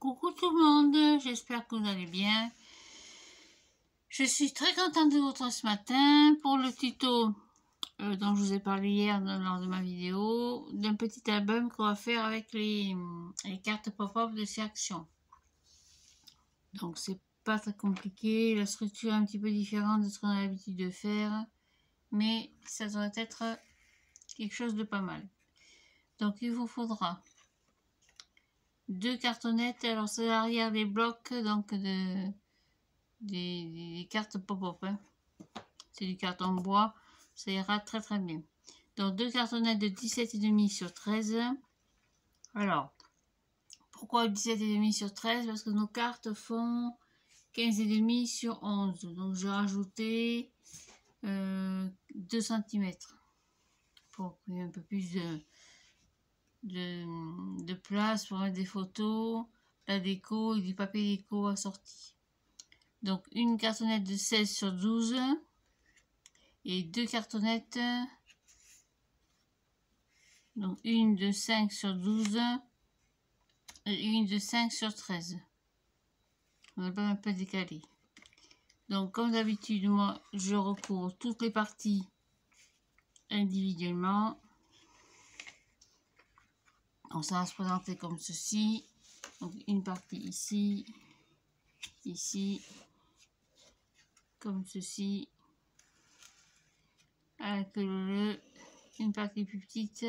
Coucou tout le monde, j'espère que vous allez bien. Je suis très contente de vous retrouver ce matin pour le tuto dont je vous ai parlé hier lors de ma vidéo, d'un petit album qu'on va faire avec les cartes pop-up de chez Action. Donc c'est pas très compliqué, la structure est un petit peu différente de ce qu'on a l'habitude de faire, mais ça doit être quelque chose de pas mal. Donc il vous faudra 2 cartonnettes, alors c'est l'arrière des blocs donc des cartes pop-up, hein. C'est du carton bois, ça ira très très bien. Donc 2 cartonnettes de 17,5 sur 13. Alors, pourquoi 17,5 sur 13? Parce que nos cartes font 15,5 sur 11. Donc j'ai rajouté 2 cm pour qu'il y ait un peu plus de place pour mettre des photos, la déco et du papier déco assorti. Donc une cartonnette de 16 sur 12 et 2 cartonnettes, donc une de 5 sur 12 et une de 5 sur 13. On va un peu décalé. Donc comme d'habitude, moi je recouvre toutes les parties individuellement. Donc ça va se présenter comme ceci. Donc une partie ici, ici, comme ceci, avec une partie plus petite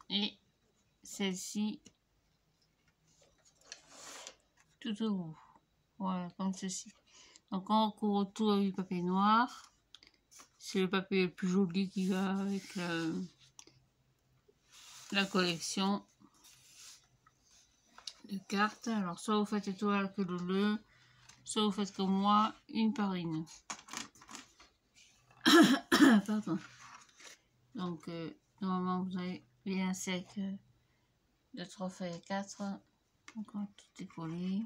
et celle-ci tout au bout. Voilà, comme ceci. Donc on recouvre tout avec du papier noir. C'est le papier le plus joli qui va avec la collection de cartes. Alors soit vous faites étoile que le bleu, soit vous faites comme moi, une par une. Pardon. Donc normalement vous avez bien sec de 3 feuilles 4. Donc on va tout décoller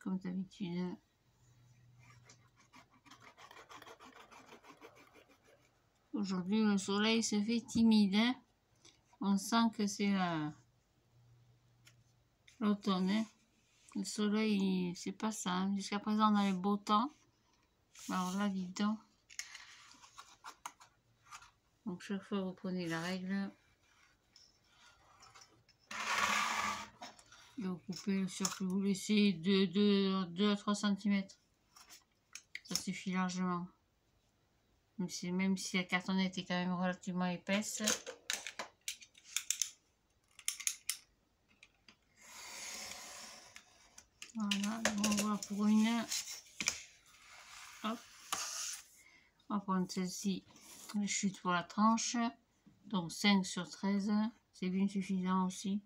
comme d'habitude. Aujourd'hui le soleil se fait timide, hein. On sent que c'est l'automne, hein. Le soleil, c'est pas ça, hein. Jusqu'à présent on a le beau temps. Alors là, dis donc. Donc chaque fois vous prenez la règle et vous coupez le surplus. Vous laissez de 2 à 3 cm. Ça suffit largement. Même si la cartonnette est quand même relativement épaisse. Voilà, on va voir pour une. Hop. On va prendre celle-ci, la chute pour la tranche. Donc 5 sur 13. C'est bien suffisant aussi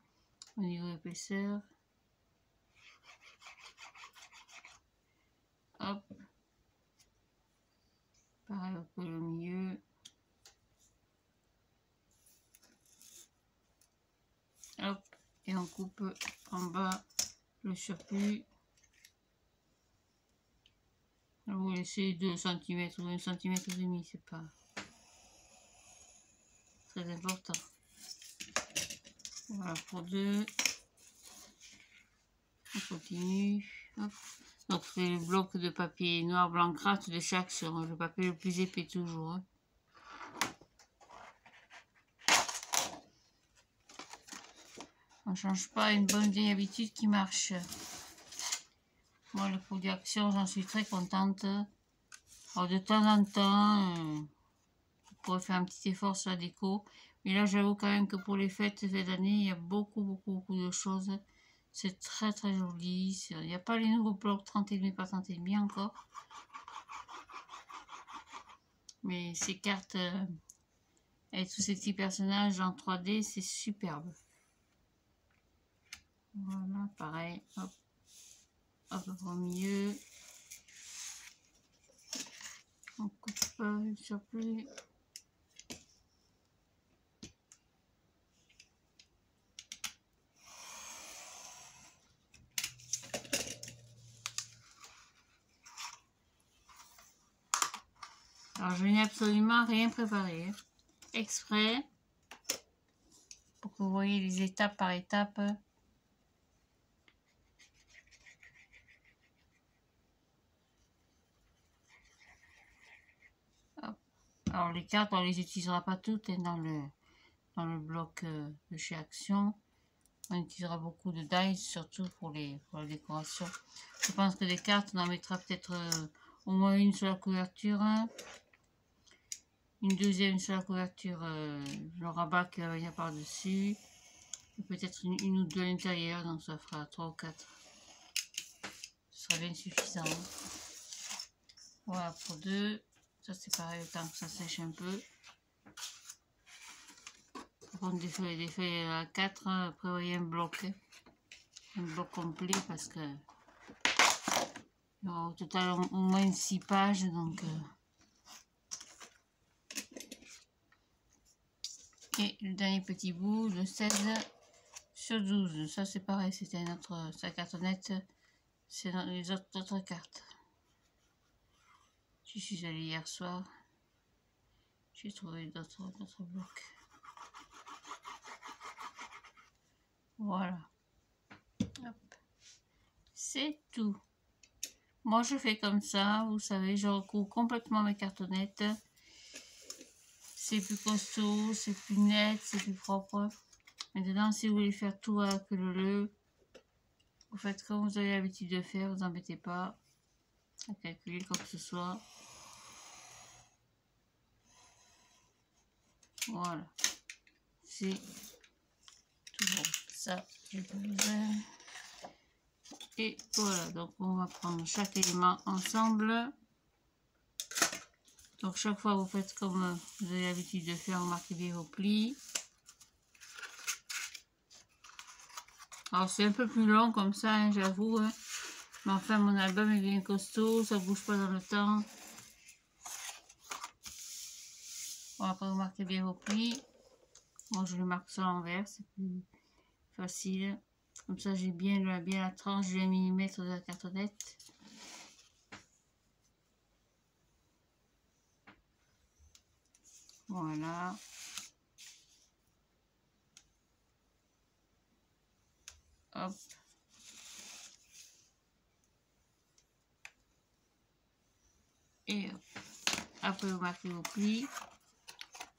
au niveau épaisseur. Hop. Pareil pour le milieu. Hop. Et on coupe en bas le surplus. Vous laissez 2 cm ou 1 cm et demi, c'est pas très important. Voilà pour 2. On continue. Hop. Donc c'est le bloc de papier noir, blanc, craft de chaque sur le papier le plus épais toujours, hein. On ne change pas une bonne vieille habitude qui marche. Moi, le produit Action, j'en suis très contente. Alors, de temps en temps, vous pourrez faire un petit effort sur la déco. Mais là, j'avoue quand même que pour les fêtes cette année, il y a beaucoup de choses. C'est très très joli. Il n'y a pas les nouveaux blocs 30,5 par 30,5 encore. Mais ces cartes avec tous ces petits personnages en 3D, c'est superbe. Voilà, pareil. Hop. Hop, au milieu. On coupe pas le surplus. Alors je n'ai absolument rien préparé, exprès pour vous voyez les étapes par étapes. Hop. Alors les cartes, on les utilisera pas toutes hein, dans le bloc de chez Action. On utilisera beaucoup de dice, surtout pour la décoration. Je pense que des cartes, on en mettra peut-être au moins une sur la couverture, une deuxième sur la couverture, le rabat qui va venir par-dessus, peut-être une ou deux à l'intérieur, donc ça fera 3 ou 4. Ce sera bien suffisant. Voilà pour 2. Ça c'est pareil, le temps que ça sèche un peu. Par contre, des feuilles à 4, prévoyez un bloc complet parce que il y aura au total au moins 6 pages, donc et le dernier petit bout, le 16 sur 12, ça c'est pareil, c'était notre sa cartonnette, c'est dans les autres cartes. Je suis allée hier soir, j'ai trouvé d'autres blocs. Voilà, c'est tout. Moi je fais comme ça, vous savez, je recouvre complètement mes cartonnettes. C'est plus costaud, c'est plus net, c'est plus propre. Maintenant, si vous voulez faire tout à queue leu, vous faites comme vous avez l'habitude de faire, vous embêtez pas à calculer quoi que ce soit. Voilà, c'est tout bon. Ça, j'ai pas besoin. Et voilà, donc on va prendre chaque élément ensemble. Donc chaque fois vous faites comme vous avez l'habitude de faire, vous marquez bien vos plis. Alors c'est un peu plus long comme ça, hein, j'avoue. Hein. Mais enfin mon album est bien costaud, ça bouge pas dans le temps. Bon, après vous marquez bien vos plis. Moi je le marque ça à l'envers, c'est plus facile. Comme ça j'ai bien la tranche du 1 mm de la cartonnette. Voilà. Hop. Et hop. Après vous marquez vos plis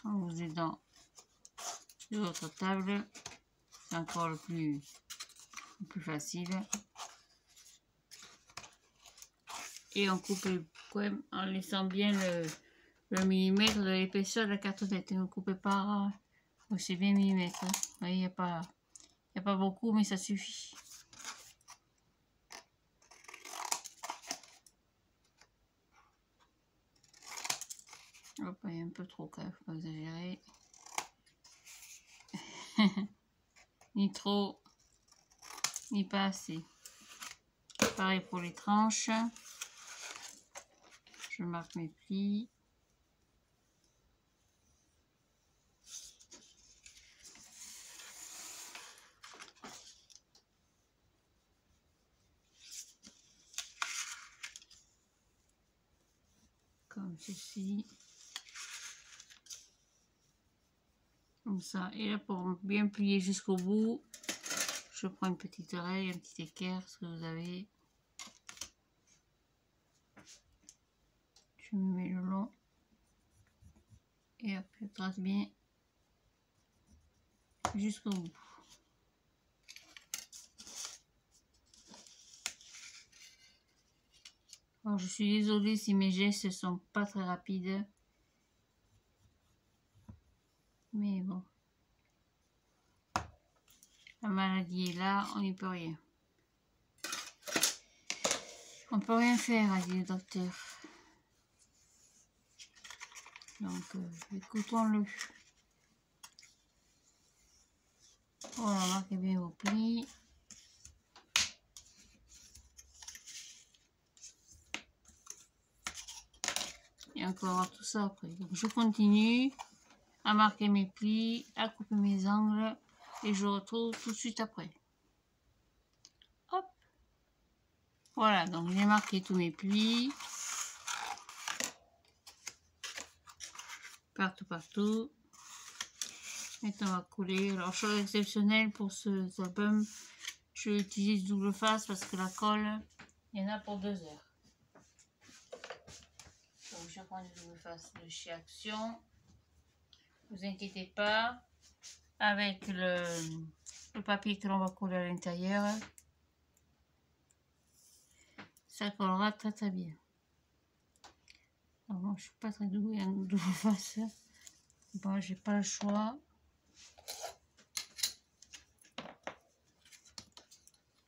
en vous aidant de votre table. C'est encore le plus facile. Et on coupe les coins en laissant bien le millimètre de l'épaisseur de la cartonnette. Et vous coupez par... c'est bien millimètre. Hein. Vous voyez, il n'y a pas beaucoup, mais ça suffit. Hop, il y a un peu trop quand même, faut pas exagérer. Ni trop, ni pas assez. Pareil pour les tranches. Je marque mes plis. Comme ceci. Comme ça. Et là, pour bien plier jusqu'au bout, je prends une petite oreille, un petit équerre, ce que vous avez. Je me mets le long. Et hop, je trace bien jusqu'au bout. Alors, je suis désolée si mes gestes ne sont pas très rapides. Mais bon. La maladie est là, on n'y peut rien. On peut rien faire, a dit le docteur. Donc, écoutons-le. Voilà, marquez bien vos plis. Et encore tout ça après. Donc, je continue à marquer mes plis, à couper mes angles. Et je retrouve tout de suite après. Hop. Voilà, donc j'ai marqué tous mes plis. Partout. Maintenant, on va coller. Alors, chose exceptionnelle pour ce album, je vais utiliser double face parce que la colle, il y en a pour 2 heures. Donc, je prends du double face de chez Action. Vous inquiétez pas, avec le papier que l'on va coller à l'intérieur, ça collera très très bien. Alors, moi, je suis pas très douée en double face. Bon, j'ai pas le choix.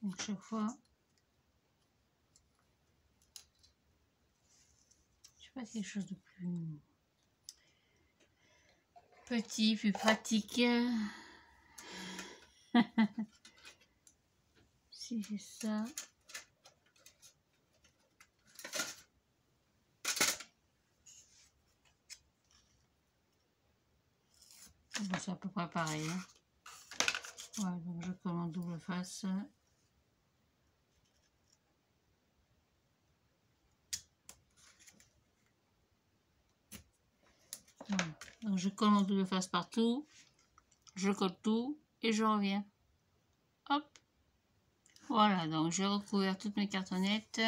Donc, chaque fois, je sais pas, quelque chose de plus petit, plus pratique. Si j'ai ça. Bon, c'est à peu près pareil. Hein. Voilà, donc je colle en double face. Voilà. Donc je colle en double face partout. Je colle tout et je reviens. Hop. Voilà, donc j'ai recouvert toutes mes cartonnettes.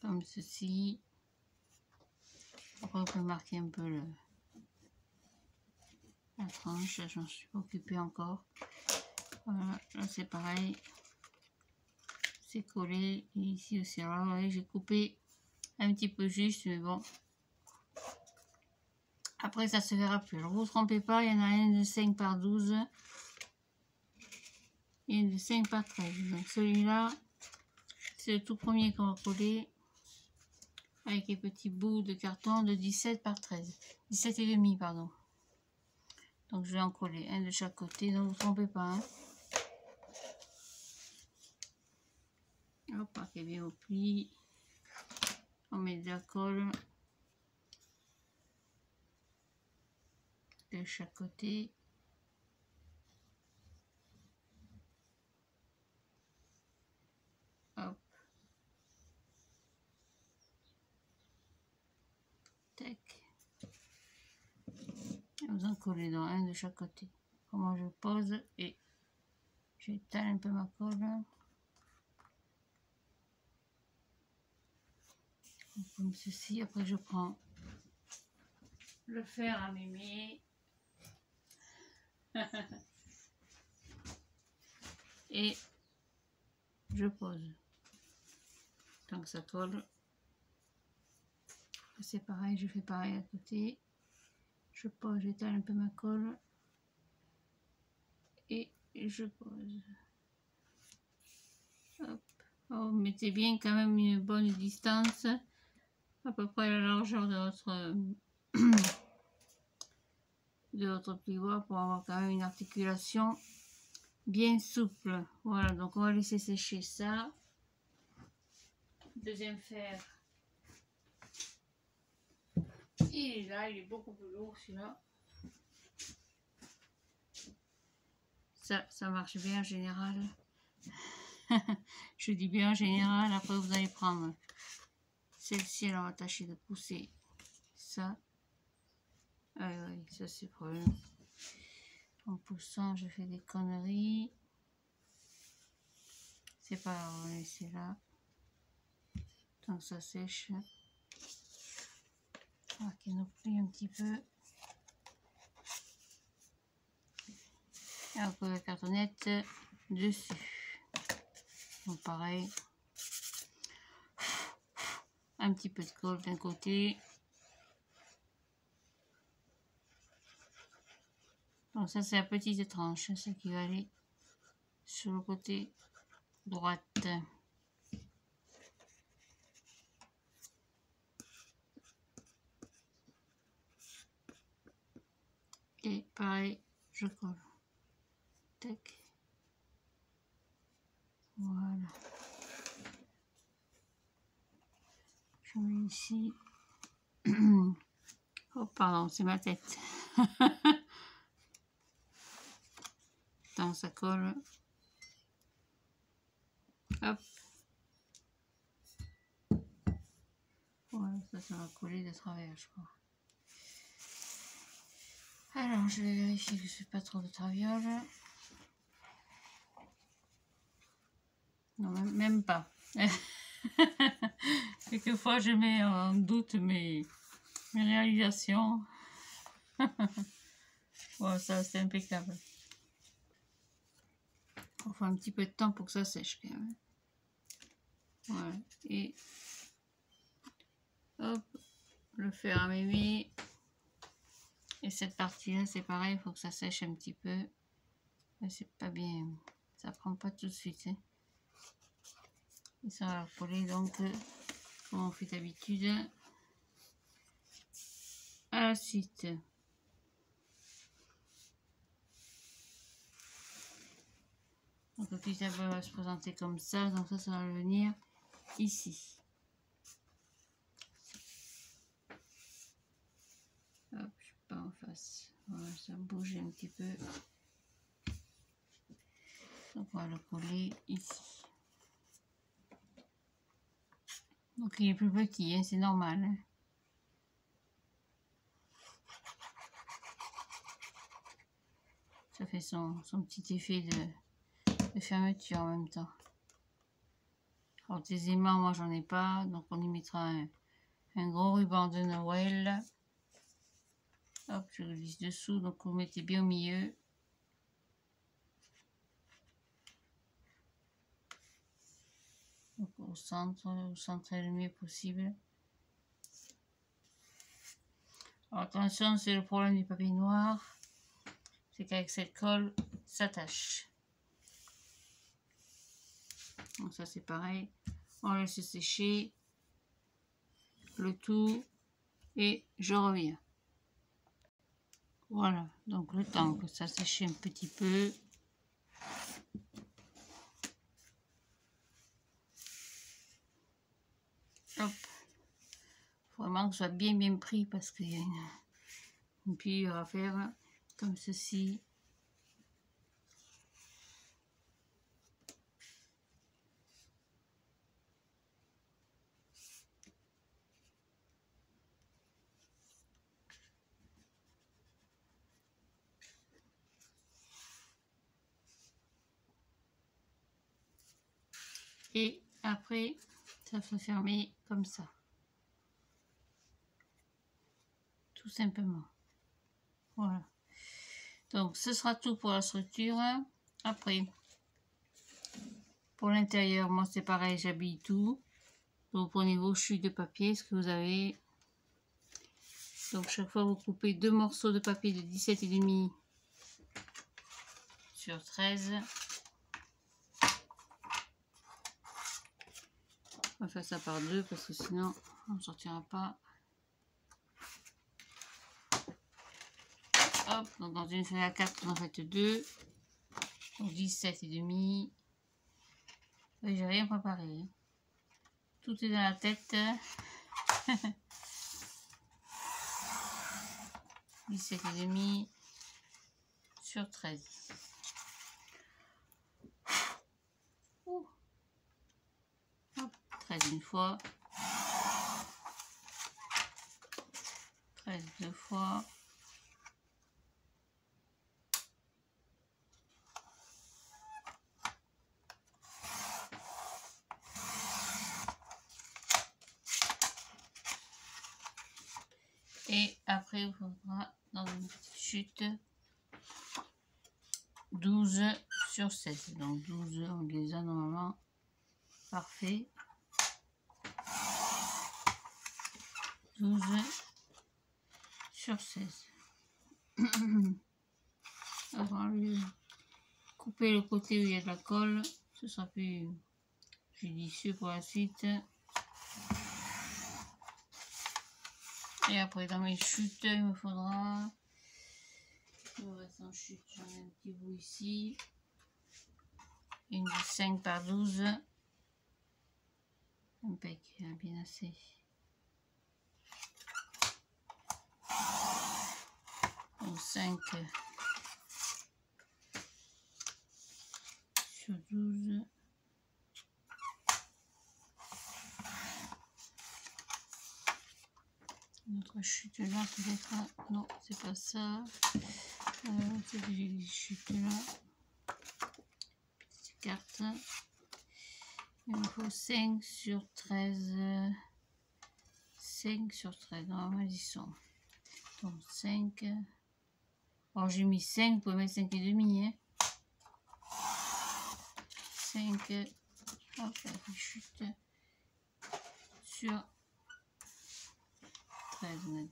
Comme ceci. Après, on peut marquer un peu la tranche. J'en suis pas occupée encore. Voilà, là c'est pareil. C'est collé. Et ici aussi, alors vous voyez, j'ai coupé un petit peu juste, mais bon. Après, ça se verra plus. Alors, vous ne vous trompez pas, il y en a un de 5 par 12 et un de 5 par 13. Donc, celui-là, c'est le tout premier qu'on va coller avec les petits bouts de carton de 17 par 13. 17 et demi, pardon. Donc, je vais en coller un de chaque côté. Donc, ne vous trompez pas. Hein. Hop, marquez bien au pli. On met de la colle de chaque côté. Hop. Tac. Et vous en collez dans un de chaque côté. Comment je pose et j'étale un peu ma colle. Comme ceci. Après, je prends le fer à mémé. Et je pose. Tant que ça colle. C'est pareil, je fais pareil à côté. Je pose, j'étale un peu ma colle. Et je pose. Hop. Oh, mettez bien quand même une bonne distance. À peu près la largeur de votre plioir pour avoir quand même une articulation bien souple. Voilà, donc on va laisser sécher ça. Deuxième fer. Il est là, il est beaucoup plus lourd celui-là. Ça marche bien en général. Je dis bien en général, après vous allez prendre celle-ci, alors tâcher de pousser ça. Ah oui, ça c'est le problème. En poussant, je fais des conneries. C'est pas grave, on va laisser là. Tant que ça sèche. On va qu'il nous plie un petit peu. Et on colle la cartonnette dessus. Donc pareil. Un petit peu de colle d'un côté. Donc ça c'est la petite tranche, ce qui va aller sur le côté droite. Et pareil, je colle. Tac. Voilà. Je mets ici. Oh pardon, c'est ma tête. Tant que ça colle. Hop. Voilà, ça va coller de travers, je crois. Alors, je vais vérifier que je ne fais pas trop de traviole. Non, même pas. Quelquefois, je mets en doute mes réalisations. Bon, ça, c'est impeccable. Il faut un petit peu de temps pour que ça sèche quand même. Voilà. Et hop, le fer à mémé. Et cette partie-là, c'est pareil, il faut que ça sèche un petit peu. Mais c'est pas bien. Ça prend pas tout de suite. Hein. Et ça va coller donc, comme on fait d'habitude, à la suite. Donc le petit tableau va se présenter comme ça. Donc ça va venir ici. Hop, je suis pas en face. Voilà, ça bouge un petit peu. Donc on va le coller ici. Donc il est plus petit, hein, c'est normal. Hein. Ça fait son petit effet de fermeture en même temps. Alors des aimants, moi j'en ai pas, donc on y mettra un gros ruban de Noël. Hop, je le glisse dessous, donc vous mettez bien au milieu. Donc au centre, vous centrez le mieux possible. Alors attention, c'est le problème du papier noir, c'est qu'avec cette colle, ça tâche. Donc ça c'est pareil, on laisse sécher le tout et je reviens. Voilà, donc le temps que ça sèche un petit peu. Hop. Faut vraiment que ce soit bien pris parce qu'il y a une pliure à faire comme ceci. Et après, ça faut fermer comme ça. Tout simplement. Voilà. Donc, ce sera tout pour la structure. Après, pour l'intérieur, moi c'est pareil, j'habille tout. Donc, vous prenez vos chutes de papier, ce que vous avez. Donc, chaque fois, vous coupez 2 morceaux de papier de 17,5 sur 13. On va faire ça par 2 parce que sinon, on ne sortira pas. Hop, donc dans une feuille à 4, vous en faites 2. Donc 17,5. Oui, j'ai rien préparé. Hein. Tout est dans la tête. 17,5 sur 13. Ouh. Hop, 13 une fois. 13 deux fois. Et après, il faudra dans une petite chute 12 sur 16. Donc 12, on les a normalement parfait. 12 sur 16. On va lui couper le côté où il y a de la colle. Ce sera plus judicieux pour la suite. Et après dans mes chutes, il me faudra... Il me reste en chute, j'en ai un petit bout ici. Une de 5 par 12. Impec, bien assez. Donc 5 sur 12. Notre autre chute là peut-être. Non, c'est pas ça. C'est que j'ai des chutes là. Petite carte. Il me faut 5 sur 13. 5 sur 13. Normalement, ils y sont. Donc 5. Alors j'ai mis 5, vous pouvez mettre 5 et demi. Hein. 5. Hop, la chute sur 13, on a dit.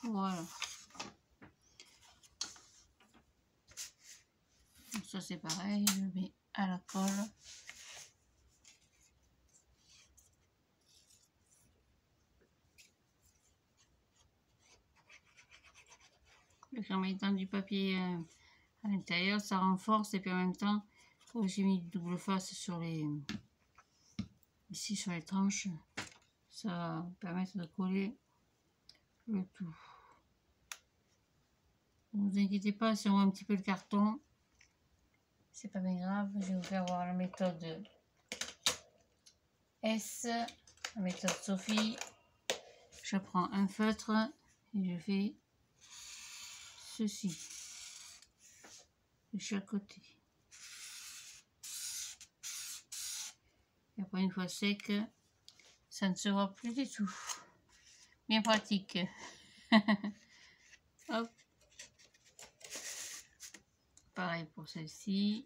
Voilà. Donc ça c'est pareil, je mets à la colle. En mettant du papier à l'intérieur, ça renforce et puis en même temps, j'ai mis une double face sur les ici sur les tranches, ça va permettre de coller le tout. Ne vous inquiétez pas si on voit un petit peu le carton, c'est pas bien grave. Je vais vous faire voir la méthode S, la méthode Sophie. Je prends un feutre et je fais ceci de chaque côté. Et après une fois sec, ça ne se voit plus du tout. Bien pratique. Hop. Pareil pour celle-ci.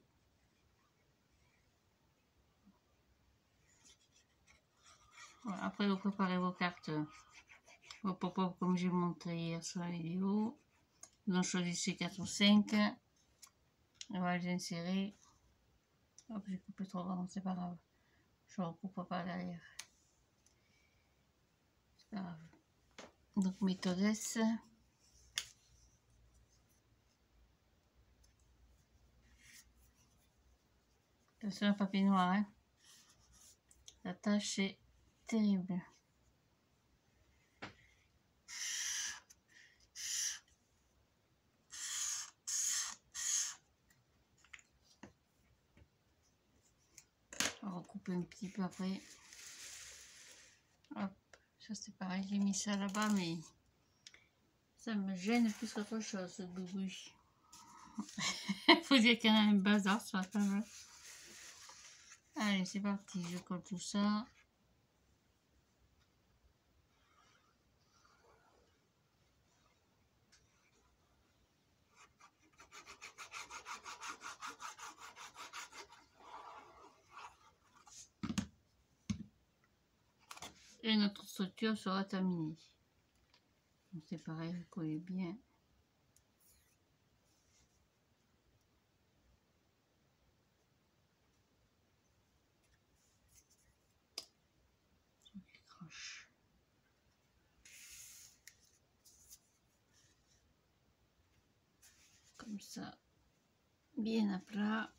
Voilà. Après vous préparez vos cartes, vos pop-up comme j'ai montré hier sur la vidéo. Vous en choisissez 4 ou 5. On va les insérer. Hop, j'ai coupé trop grand, c'est pas grave. Je recoupe pas derrière. C'est pas grave. Donc méthode S. Attention à papier noir, hein. La tâche est terrible. On va recouper un petit peu après. Hop, ça c'est pareil, j'ai mis ça là-bas, mais ça me gêne plus qu'autre chose, ce bruit. Faut dire qu'il y en a un bazar sur la table. Allez, c'est parti, je colle tout ça. Et notre structure sera terminée. Donc c'est pareil, vous collez bien. Comme ça, bien à plat.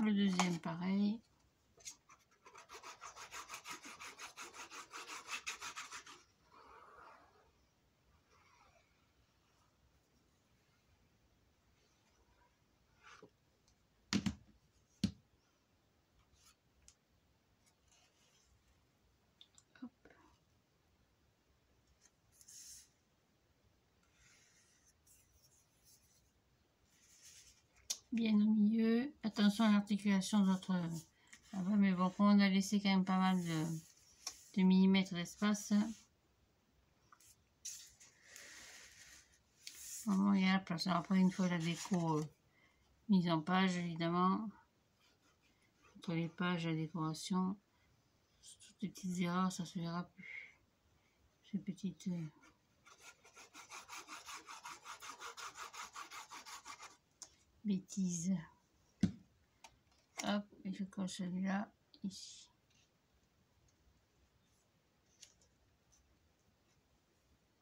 Le deuxième pareil. Hop. Bien au milieu. Attention à l'articulation de notre... Ah ouais, mais bon, comme on a laissé quand même pas mal de millimètres d'espace, vraiment il y a la place. Alors après, une fois la déco mise en page, évidemment, entre les pages, la décoration, toutes les petites erreurs, ça se verra plus. Ces petites... bêtises. Hop, et je colle celui-là ici.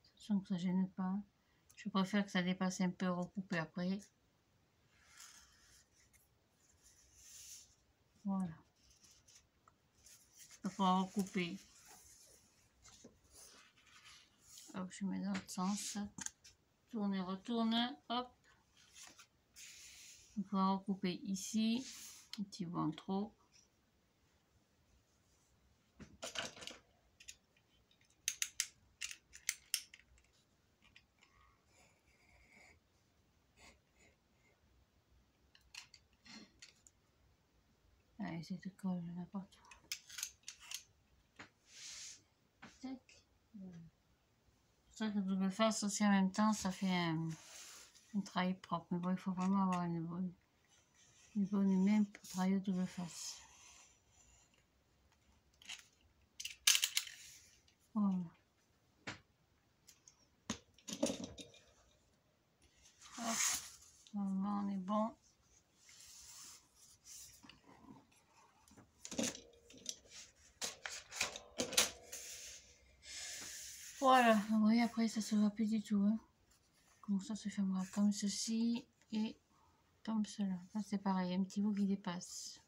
Attention que ça gêne pas. Je préfère que ça dépasse un peu, recouper après. Voilà. Il faudra recouper. Hop, je mets dans l'autre sens. Tourne et retourne. Hop. Il faudra recouper ici. Un petit bout en trop. Allez, c'est de colle n'importe où. Tac. C'est vrai que double face aussi en même temps, ça fait un travail propre. Mais bon, il faut vraiment avoir une bonne main pour travailler au double face. Voilà. Hop. Normalement, on est bon. Voilà, vous voyez, après ça se voit plus du tout. Hein. Comme ça se fermera comme ceci et comme cela. Là c'est pareil, un petit bout qui dépasse.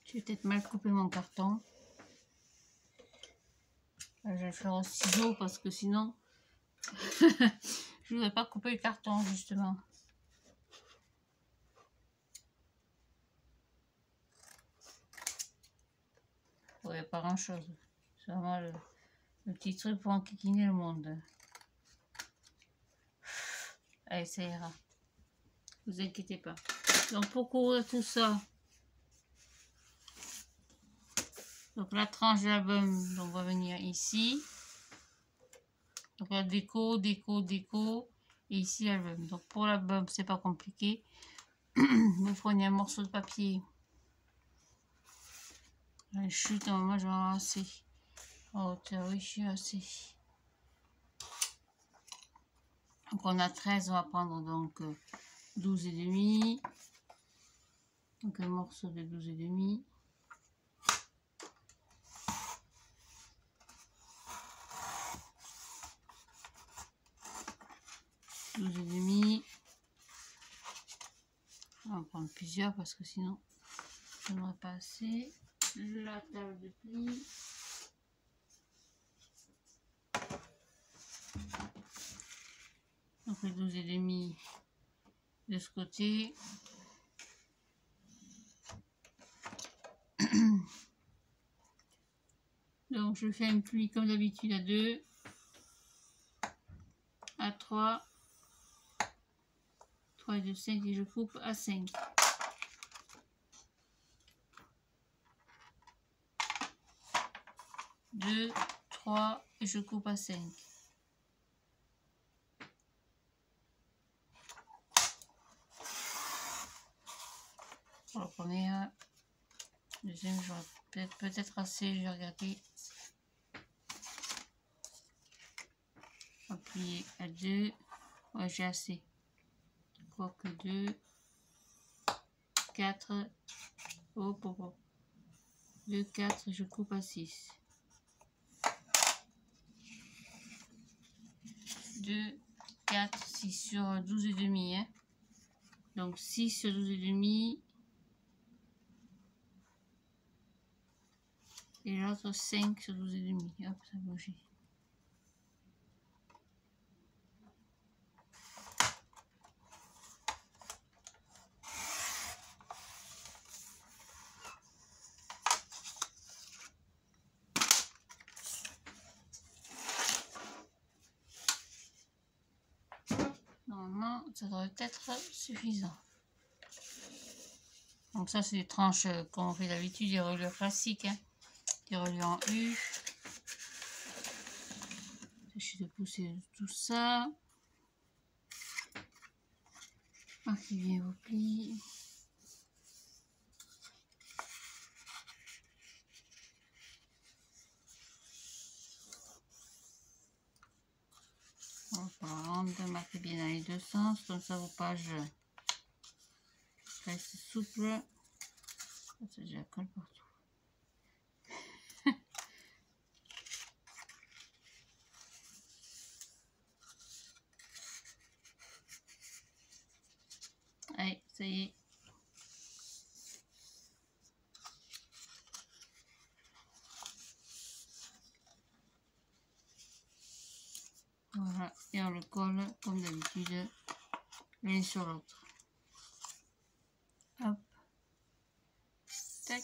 J'ai peut-être mal coupé mon carton. Là, je vais le faire au ciseau parce que sinon je ne voudrais pas couper le carton justement. Ouais, pas grand chose. C'est vraiment le petit truc pour enquiquiner le monde. Allez, ça ira. Vous inquiétez pas. Donc pour couvrir tout ça, donc la tranche de l'album donc va venir ici. Donc la déco. Et ici l'album. Donc pour l'album, c'est pas compliqué. Vous prenez un morceau de papier. Je chute, normalement je vais en avoir assez. En hauteur, oui, je suis assez. Donc on a 13, on va prendre donc 12 et demi. Donc un morceau de 12 et demi. On va en prendre plusieurs parce que sinon ça n'aurait pas assez. La table de pli. Donc les 12 et demi de ce côté. Donc je fais un pli comme d'habitude à 2, à 3, 3 et 2, 5 et je coupe à 5. Deux, 3 et je coupe à 5. Pour la première, deuxième, j'aurai peut-être assez, je vais regarder. Appuyer à 2, ouais j'ai assez. Quoique 2, 4, hop, hop, hop. 2, 4, je coupe à 6. 2, 4, 6 sur 12 et demi. Hein. Donc 6 sur 12 et demi. Et l'autre 5 sur 12 et demi. Hop, ça a bougé. Normalement, ça devrait être suffisant. Donc ça, c'est des tranches qu'on fait d'habitude, des reliures classiques. Hein. Des reliures en U. Tâchez de pousser tout ça. Marquez bien vos plis. Marquez bien dans les deux sens, comme ça vos pages restent souples. Ça déjà colle partout. Voilà, et on le colle comme d'habitude l'un sur l'autre. Hop, tac.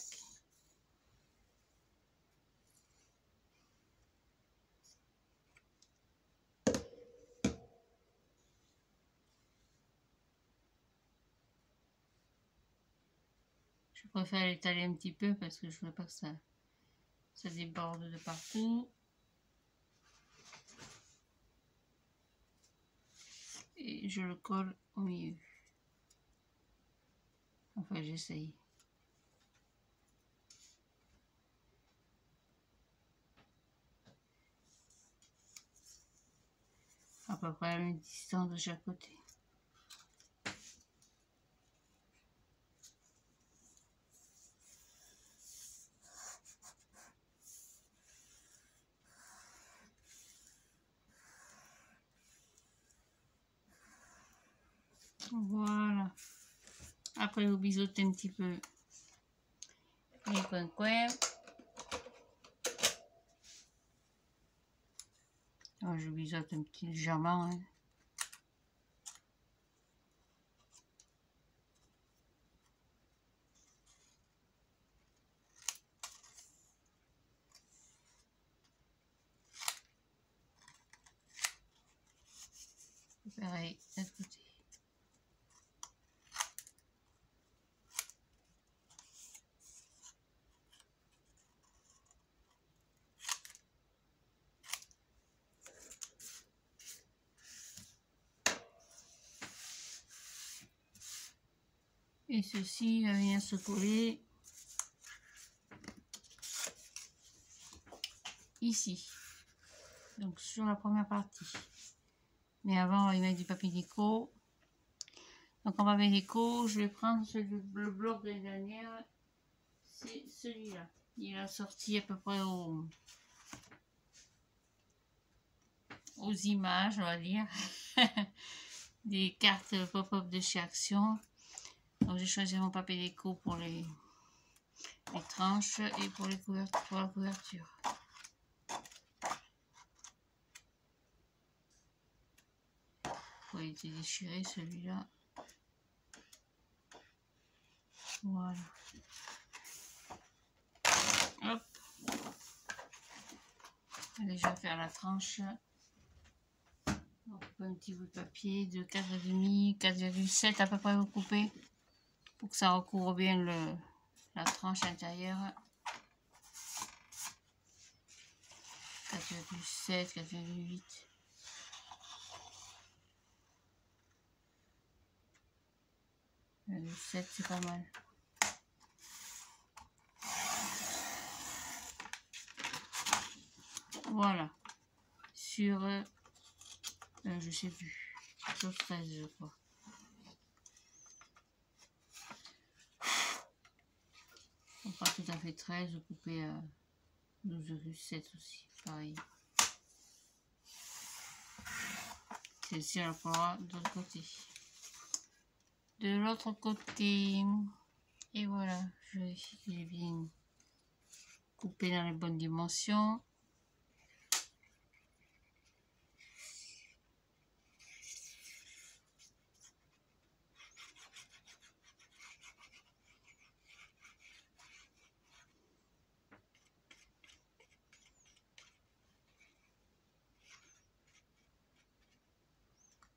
Je préfère l'étaler un petit peu parce que je ne veux pas que ça déborde de partout. Et je le colle au milieu. Enfin, j'essaye. À peu près à la même distance de chaque côté. Voilà. Après, vous biseautez un petit peu les coins. Alors, je biseaute un petit légèrement. Hein. Pareil, de l'autre côté. Et ceci va venir se coller ici, donc sur la première partie. Mais avant, on va y mettre du papier déco. Donc en papier déco, je vais prendre le bloc de l'année dernière, c'est celui-là. Il a sorti à peu près aux images, on va dire, des cartes pop-up de chez Action. Donc j'ai choisi mon papier déco pour les tranches et pour la couverture. Il a été déchiré celui-là. Voilà. Hop. Allez, je vais faire la tranche. Donc, un petit bout de papier de 4,5, 4,7 à peu près, vous coupez pour que ça recouvre bien la tranche intérieure. 4,7, 4,8. Le 7, c'est pas mal. Voilà. Sur, je sais plus, sur 13, je crois. On pas tout à fait 13, vous coupez à 12,7 aussi, pareil. Celle-ci, on la fera de l'autre côté. De l'autre côté. Et voilà, je vérifie que j'ai bien coupé dans les bonnes dimensions.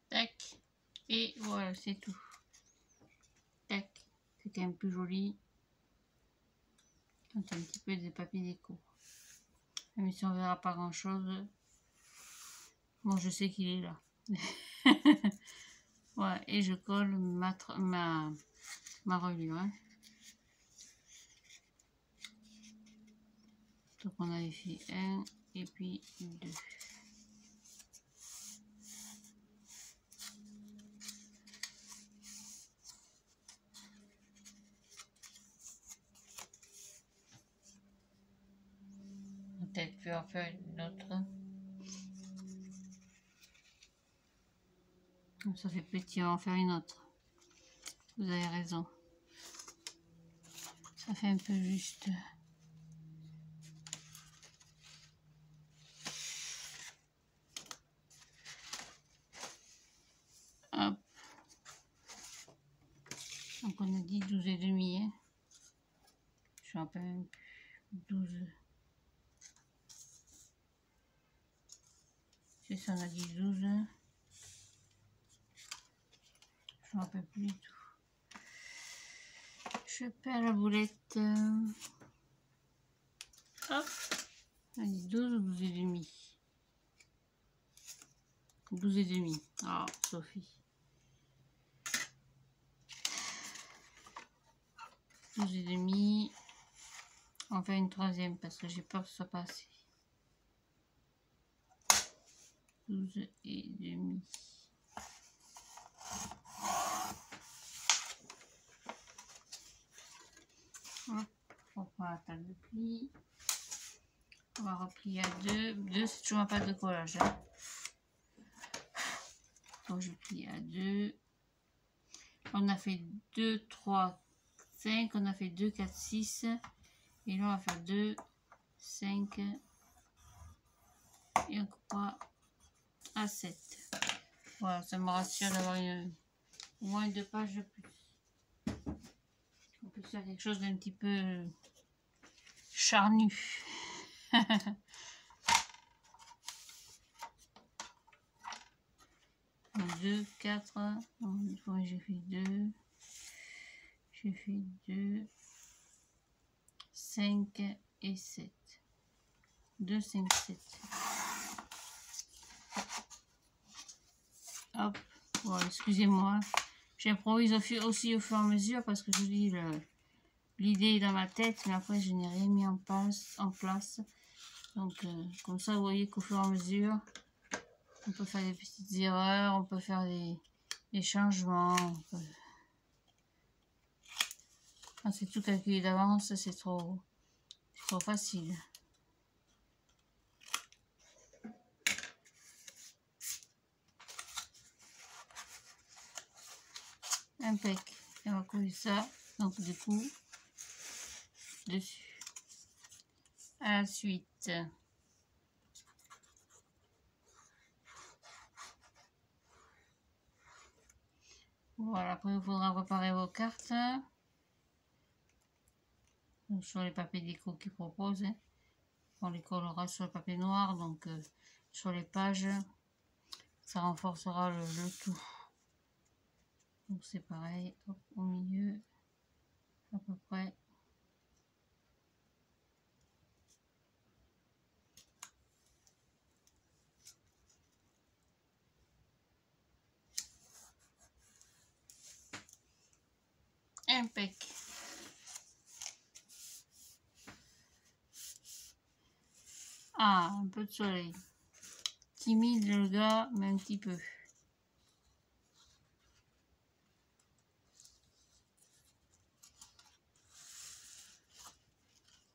Tac. Et voilà, c'est tout. Tac. C'est quand même plus joli. Un petit peu de papier déco. Même si on verra pas grand chose. Bon, je sais qu'il est là. Voilà, et je colle ma reliure. Hein. Donc on avait fait 1 et puis 2. Peut-être plus en faire une autre. Ça fait petit, on va en faire une autre. Vous avez raison. Ça fait un peu juste. me rappelle même plus. 12. C'est ça, on a dit 12. Je me rappelle plus du tout. Je perds la boulette. Hop. On a dit 12 ou 12 et demi. 12 et demi. Ah, Sophie. 12 et demi. On fait une troisième parce que j'ai peur que ce soit pas assez. 12 et demi. Hop, on prend la table de pli. On va replier à 2. 2, c'est toujours pas de collage. Hein. Donc je plie à 2. On a fait 2, 3, 5. On a fait 2, 4, 6. Et là, on va faire 2, 5. Et on croit à 7. Voilà, ça me rassure d'avoir au moins 2 pages de plus. On peut faire quelque chose d'un petit peu charnu. 2, 4, j'ai fait 2, j'ai fait 2, 5 et 7. 2, 5, 7. Hop, voilà, excusez-moi. J'improvise aussi au fur et à mesure parce que je dis l'idée est dans ma tête, mais après je n'ai rien mis en place. Donc comme ça, vous voyez qu'au fur et à mesure, on peut faire des petites erreurs, on peut faire des changements. Quand c'est tout calculé d'avance, c'est trop facile. Impec. Et on va coller ça, donc du coup, dessus. À la suite. Voilà, après il faudra préparer vos cartes. Donc, sur les papiers déco qu'ils proposent. Hein. On les collera sur le papier noir, donc sur les pages, ça renforcera le tout. Donc c'est pareil, hop, au milieu, à peu près. Impec. Ah, un peu de soleil. Timide le gars, mais un petit peu.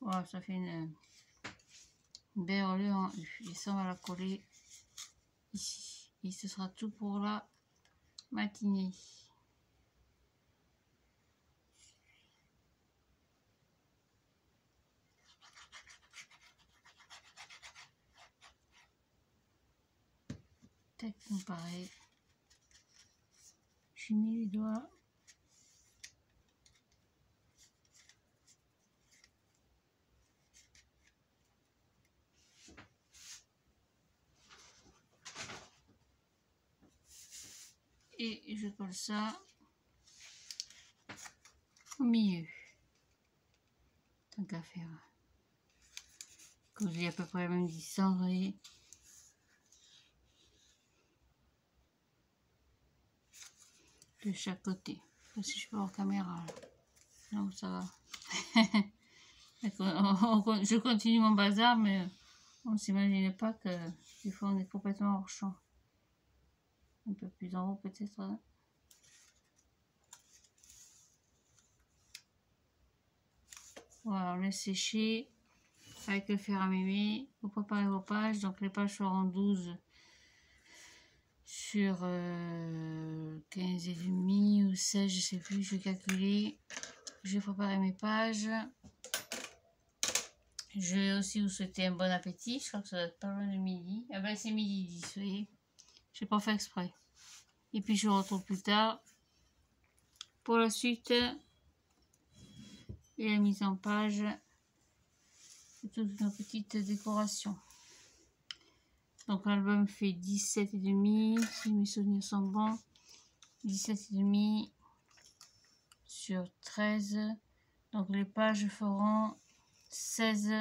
Voilà, ça fait une belle reliure en U. Et ça, on va la coller ici. Et ce sera tout pour la matinée. Tac, donc pareil. J'ai mis les doigts. Et je colle ça au milieu. Tant qu'à faire. Comme j'ai à peu près la même distance, vous voyez. De chaque côté. Si je peux hors caméra. Là. Donc ça va. Je continue mon bazar, mais on ne s'imagine pas que des fois on est complètement hors champ. Un peu plus en haut peut-être. Hein. Voilà, on laisse sécher avec le fer à mémé. Vous préparez vos pages. Donc les pages seront 12 sur 15 et demi ou 16, je sais plus, je vais calculer. Je vais préparer mes pages. Je vais aussi vous souhaiter un bon appétit. Je crois que ça doit être pas loin de midi. Ah ben c'est midi 10, vous voyez. Je n'ai pas fait exprès. Et puis je vous retrouve plus tard pour la suite et la mise en page. Toute une petite décoration. Donc l'album fait 17,5 si mes souvenirs sont bons. 17,5 sur 13. Donc les pages feront 16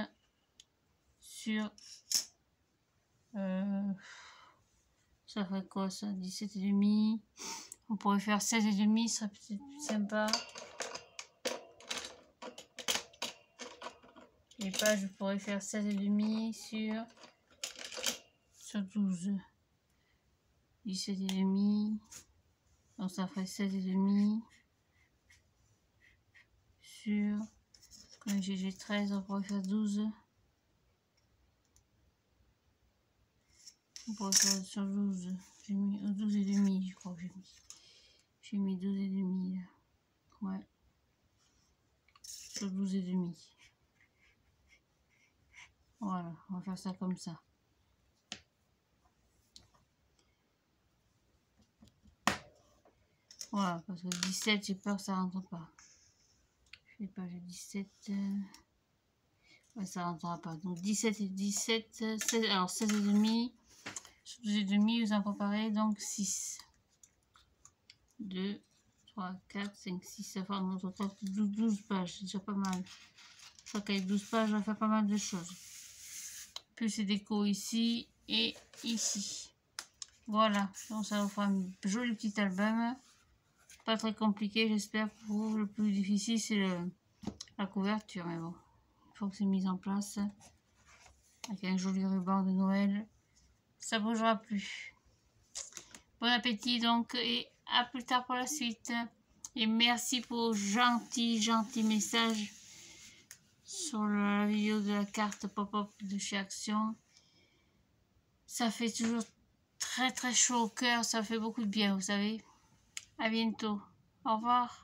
sur... ça ferait quoi ça? 17,5. On pourrait faire 16,5, ça serait peut-être plus sympa. Les pages, je pourrais faire 16,5 sur 12. 17,5. Donc ça ferait 16,5 sur... Comme j'ai 13, on pourrait faire 12. On pourrait faire sur 12. J'ai mis 12,5, je crois que j'ai mis. J'ai mis 12,5 là. Ouais. Sur 12,5. Voilà, on va faire ça comme ça. Voilà, parce que 17, j'ai peur que ça rentre pas. Je sais pas, j'ai 17. Ouais, ça rentrera pas. Donc 17 et 17, 16, alors 16,5. Sur 12,5, vous en préparez donc 6. 2, 3, 4, 5, 6. Ça fait en total 12 pages. C'est déjà pas mal. Je crois qu'avec 12 pages, on va faire pas mal de choses. Plus ces décos ici et ici. Voilà. Donc ça vous fera un joli petit album. Pas très compliqué, j'espère. Pour vous, le plus difficile, c'est la couverture. Mais bon, il faut que c'est mis en place. Avec un joli ruban de Noël. Ça bougera plus. Bon appétit donc et à plus tard pour la suite. Et merci pour vos gentils messages sur la vidéo de la carte pop-up de chez Action. Ça fait toujours très chaud au cœur, ça fait beaucoup de bien, vous savez. À bientôt. Au revoir.